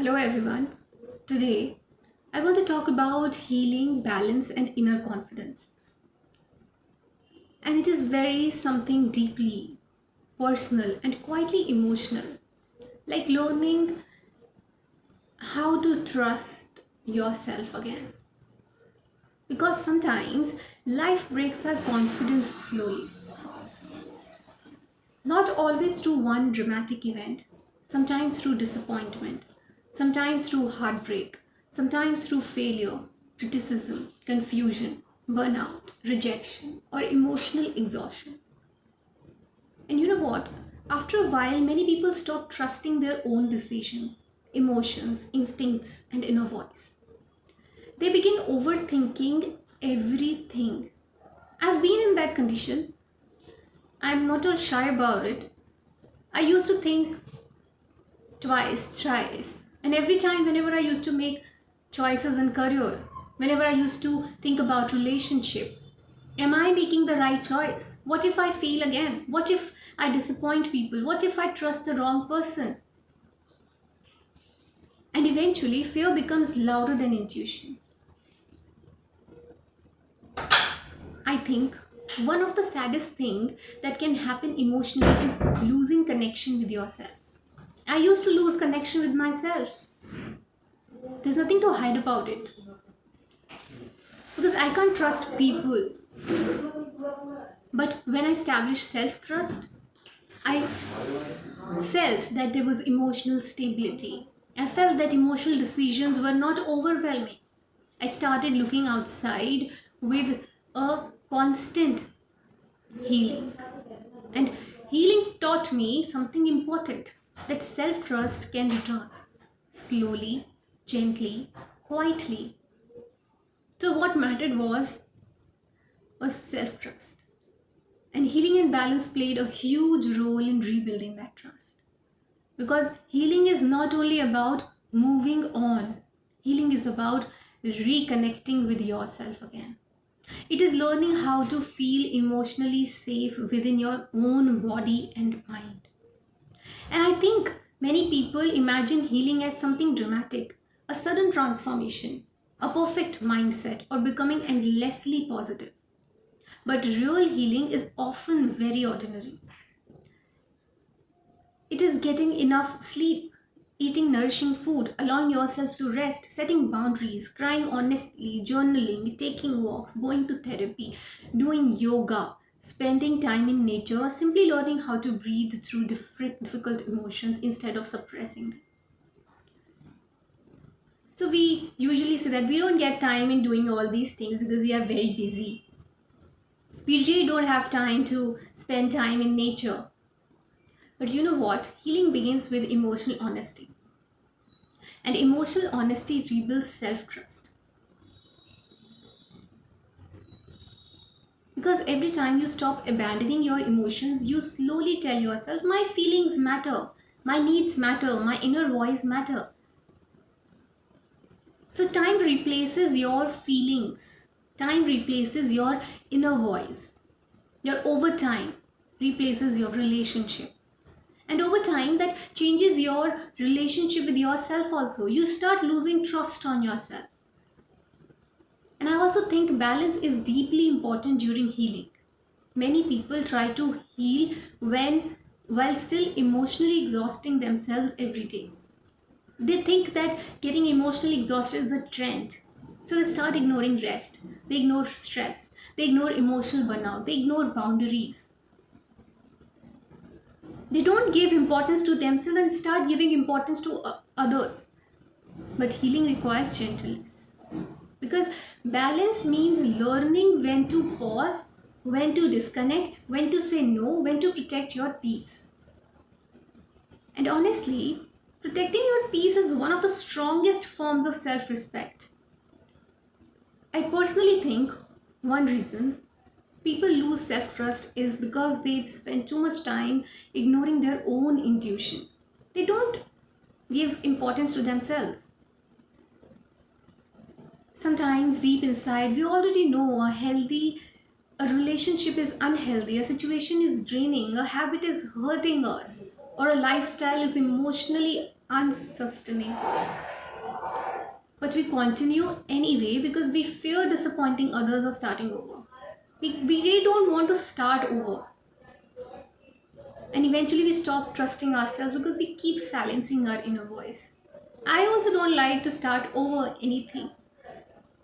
Hello everyone. Today I want to talk about healing, balance and inner confidence. And it is very something deeply personal and quietly emotional. Like learning how to trust yourself again. Because sometimes life breaks our confidence slowly. Not always through one dramatic event, sometimes through disappointment, sometimes through heartbreak, sometimes through failure, criticism, confusion, burnout, rejection, or emotional exhaustion. And you know what? After a while, many people stop trusting their own decisions, emotions, instincts, and inner voice. They begin overthinking everything. I've been in that condition. I'm not all shy about it. I used to think twice, thrice. And every time, whenever I used to make choices in career, whenever I used to think about relationship, am I making the right choice? What if I fail again? What if I disappoint people? What if I trust the wrong person? And eventually, fear becomes louder than intuition. I think one of the saddest thing that can happen emotionally is losing connection with yourself. I used to lose connection with myself. There's nothing to hide about it. Because I can't trust people. But when I established self trust, I felt that there was emotional stability. I felt that emotional decisions were not overwhelming. I started looking outside with a constant healing. And healing taught me something important, that self trust can return slowly, gently, quietly. So, what mattered was self trust. And healing and balance played a huge role in rebuilding that trust. Because healing is not only about moving on, healing is about reconnecting with yourself again. It is learning how to feel emotionally safe within your own body and mind. And I think many people imagine healing as something dramatic, a sudden transformation, a perfect mindset, or becoming endlessly positive. But real healing is often very ordinary. It is getting enough sleep, eating nourishing food, allowing yourself to rest, setting boundaries, crying honestly, journaling, taking walks, going to therapy, doing yoga, spending time in nature, or simply learning how to breathe through difficult emotions instead of suppressing them. So, we usually say that we don't get time in doing all these things because we are very busy. We really don't have time to spend time in nature. But you know what? Healing begins with emotional honesty. And emotional honesty rebuilds self trust. Because every time you stop abandoning your emotions, you slowly tell yourself, my feelings matter, my needs matter, my inner voice matter. So time replaces your feelings, time replaces your inner voice, your overtime replaces your relationship. And over time, that changes your relationship with yourself also. You start losing trust on yourself. And I also think balance is deeply important during healing. Many people try to heal while still emotionally exhausting themselves every day. They think that getting emotionally exhausted is a trend. So they start ignoring rest, they ignore stress, they ignore emotional burnout, they ignore boundaries. They don't give importance to themselves and start giving importance to others. But healing requires gentleness. Because balance means learning when to pause, when to disconnect, when to say no, when to protect your peace. And honestly, protecting your peace is one of the strongest forms of self respect. I personally think one reason people lose self trust is because they spend too much time ignoring their own intuition. They don't give importance to themselves. Sometimes deep inside, we already know a relationship is unhealthy, a situation is draining, a habit is hurting us, or a lifestyle is emotionally unsustainable. But we continue anyway because we fear disappointing others or starting over. We really don't want to start over. And eventually we stop trusting ourselves because we keep silencing our inner voice. I also don't like to start over anything.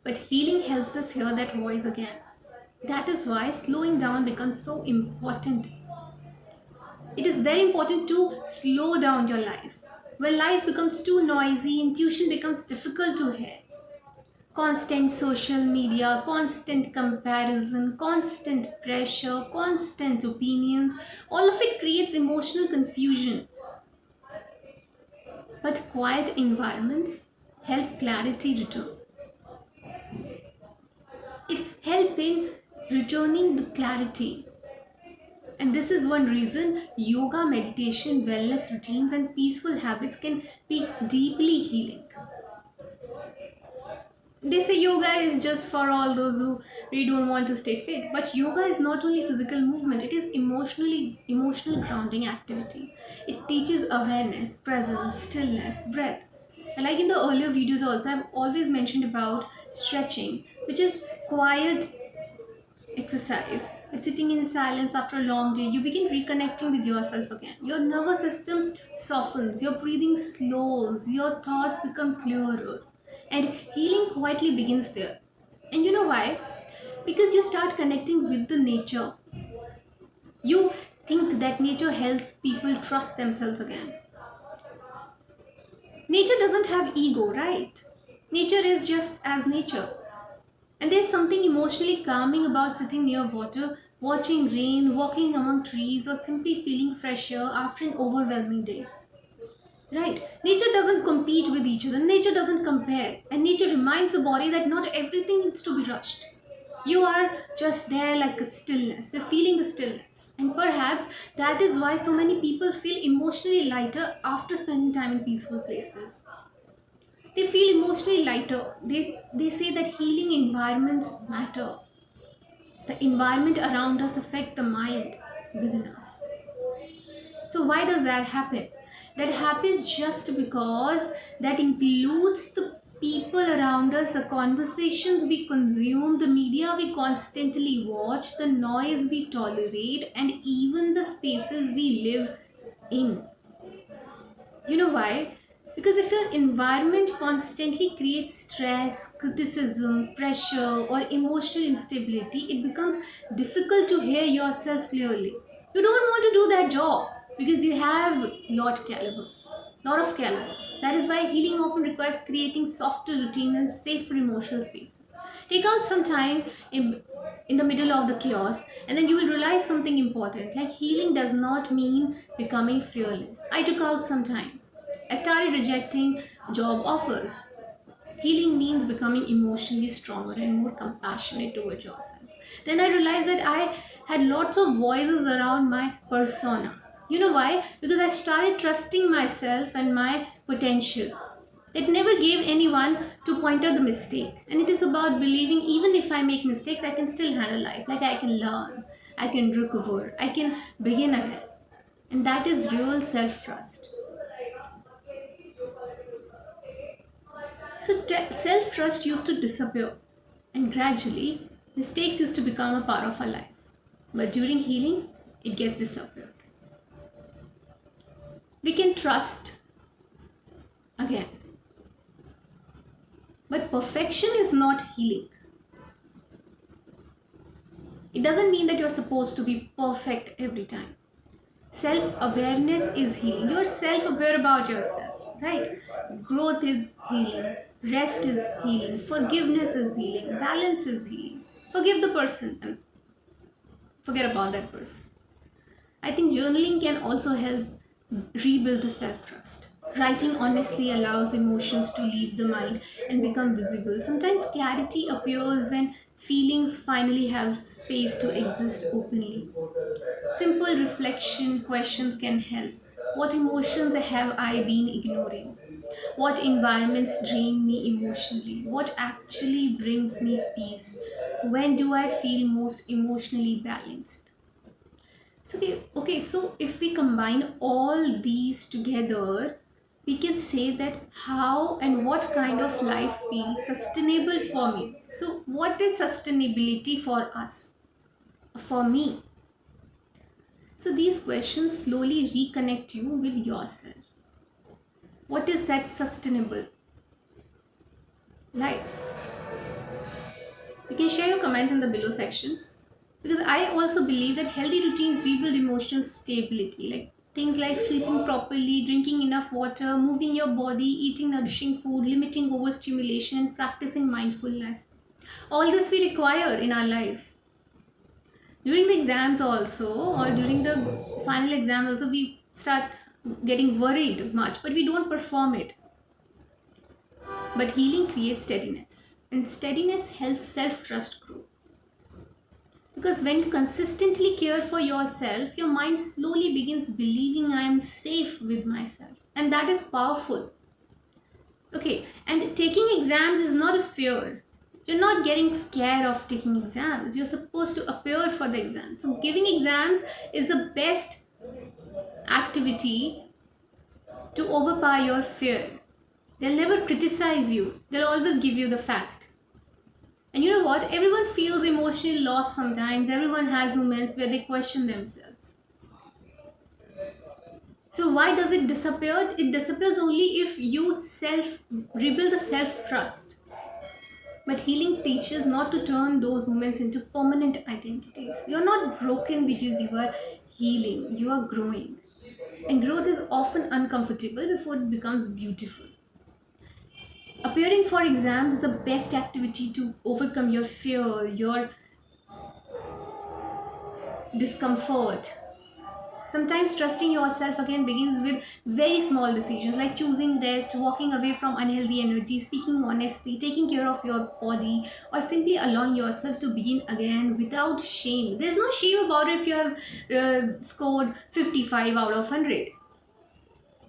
But healing helps us hear that voice again. That is why slowing down becomes so important. It is very important to slow down your life. When life becomes too noisy, intuition becomes difficult to hear. Constant social media, constant comparison, constant pressure, constant opinions, all of it creates emotional confusion. But quiet environments help clarity return. It helps in returning the clarity. And this is one reason yoga, meditation, wellness routines, and peaceful habits can be deeply healing. They say yoga is just for all those who really don't want to stay fit, but yoga is not only physical movement, it is emotional grounding activity. It teaches awareness, presence, stillness, breath. And like in the earlier videos also, I've always mentioned about stretching, which is quiet exercise. It's sitting in silence after a long day. You begin reconnecting with yourself again. Your nervous system softens, your breathing slows, your thoughts become clearer, and healing quietly begins there. And you know why? Because you start connecting with the nature. You think that nature helps people trust themselves again. Nature doesn't have ego, right? Nature is just as nature. And there's something emotionally calming about sitting near water, watching rain, walking among trees, or simply feeling fresh air after an overwhelming day. Right? Nature doesn't compete with each other, nature doesn't compare, and nature reminds the body that not everything needs to be rushed. You are just there like a stillness, you're feeling the stillness. And perhaps that is why so many people feel emotionally lighter after spending time in peaceful places. They feel emotionally lighter. They say that healing environments matter. The environment around us affect the mind within us. So why does that happen? That happens just because that includes the people around us, the conversations we consume, the media we constantly watch, the noise we tolerate, and even the spaces we live in. You know why? Because if your environment constantly creates stress, criticism, pressure, or emotional instability, it becomes difficult to hear yourself clearly. You don't want to do that job because you have lot of caliber. That is why healing often requires creating softer routine and safer emotional spaces. Take out some time in the middle of the chaos, and then you will realize something important. Like healing does not mean becoming fearless. I took out some time. I started rejecting job offers. Healing means becoming emotionally stronger and more compassionate towards yourself. Then I realized that I had lots of voices around my persona. You know why? Because I started trusting myself and my potential. It never gave anyone to point out the mistake. And it is about believing even if I make mistakes, I can still handle life. Like I can learn, I can recover, I can begin again. And that is real self trust. So self trust used to disappear, and gradually, mistakes used to become a part of our life. But during healing, it gets disappeared. We can trust again. But perfection is not healing. It doesn't mean that you're supposed to be perfect every time. Self awareness is healing. You're self aware about yourself, right? Growth is healing. Rest is healing. Forgiveness is healing. Balance is healing. Forgive the person and forget about that person. I think journaling can also help rebuild the self trust. Writing honestly allows emotions to leave the mind and become visible. Sometimes clarity appears when feelings finally have space to exist openly. Simple reflection questions can help. What emotions have I been ignoring? What environments drain me emotionally? What actually brings me peace? When do I feel most emotionally balanced? So, okay, so if we combine all these together, we can say that how and what kind of life feels sustainable for me. So, what is sustainability for us? For me? So, these questions slowly reconnect you with yourself. What is that sustainable life? You can share your comments in the below section, because I also believe that healthy routines rebuild emotional stability, like things like sleeping properly, drinking enough water, moving your body, eating nourishing food, limiting overstimulation, and practicing mindfulness. All this we require in our life. During the exams also, or during the final exams also, we start getting worried much, but we don't perform it. But healing creates steadiness, and steadiness helps self-trust grow. Because when you consistently care for yourself, your mind slowly begins believing I am safe with myself. And that is powerful. Okay, and taking exams is not a fear. You're not getting scared of taking exams. You're supposed to appear for the exam. So, giving exams is the best activity to overpower your fear. They'll never criticize you, they'll always give you the fact. And you know what? Everyone feels emotionally lost sometimes. Everyone has moments where they question themselves. So why does it disappear? It disappears only if you rebuild the self-trust. But healing teaches not to turn those moments into permanent identities. You're not broken because you are healing. You are growing. And growth is often uncomfortable before it becomes beautiful. Appearing for exams is the best activity to overcome your fear, your discomfort. Sometimes trusting yourself again begins with very small decisions like choosing rest, walking away from unhealthy energy, speaking honestly, taking care of your body, or simply allowing yourself to begin again without shame. There's no shame about it if you have scored 55 out of 100.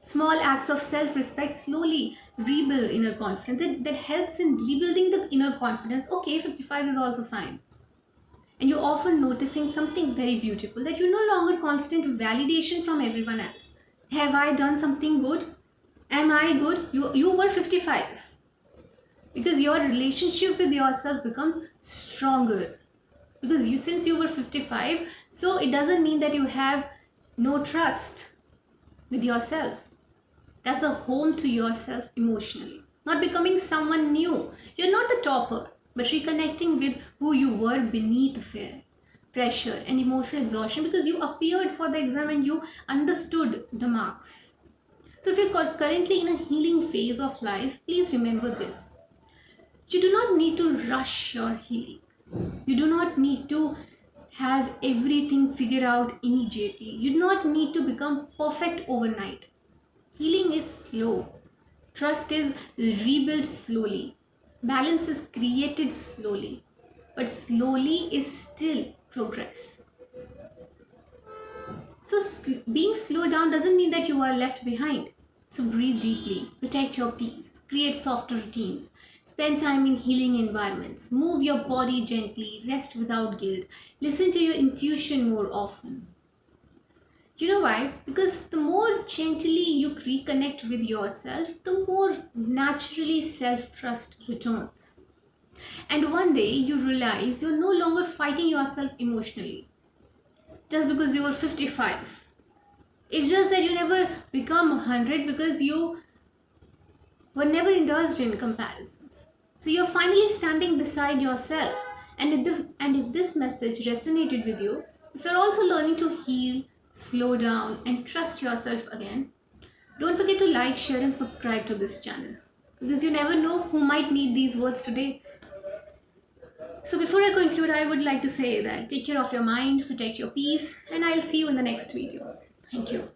Small acts of self respect slowly rebuild inner confidence. That helps in rebuilding the inner confidence. Okay, 55 is also fine, and you're often noticing something very beautiful, that you're no longer constant validation from everyone else. Have I done something good? Am I good? You were 55, because your relationship with yourself becomes stronger, because you, since you were 55, so it doesn't mean that you have no trust with yourself. That's a home to yourself emotionally, not becoming someone new. You're not the topper, but reconnecting with who you were beneath fear, pressure, and emotional exhaustion, because you appeared for the exam and you understood the marks. So, if you're currently in a healing phase of life, please remember this. You do not need to rush your healing. You do not need to have everything figured out immediately. You do not need to become perfect overnight. Healing is slow. Trust is rebuilt slowly. Balance is created slowly. But slowly is still progress. So, being slowed down doesn't mean that you are left behind. So, breathe deeply, protect your peace, create softer routines, spend time in healing environments, move your body gently, rest without guilt, listen to your intuition more often. You know why? Because the more gently you reconnect with yourself, the more naturally self trust returns. And one day you realize you're no longer fighting yourself emotionally just because you were 55. It's just that you never become 100 because you were never indulged in comparisons. So you're finally standing beside yourself. And if this message resonated with you, if you're also learning to heal, slow down, and trust yourself again, don't forget to like, share, and subscribe to this channel, because you never know who might need these words today. So, before I conclude, I would like to say that take care of your mind, protect your peace, and I'll see you in the next video. Thank you.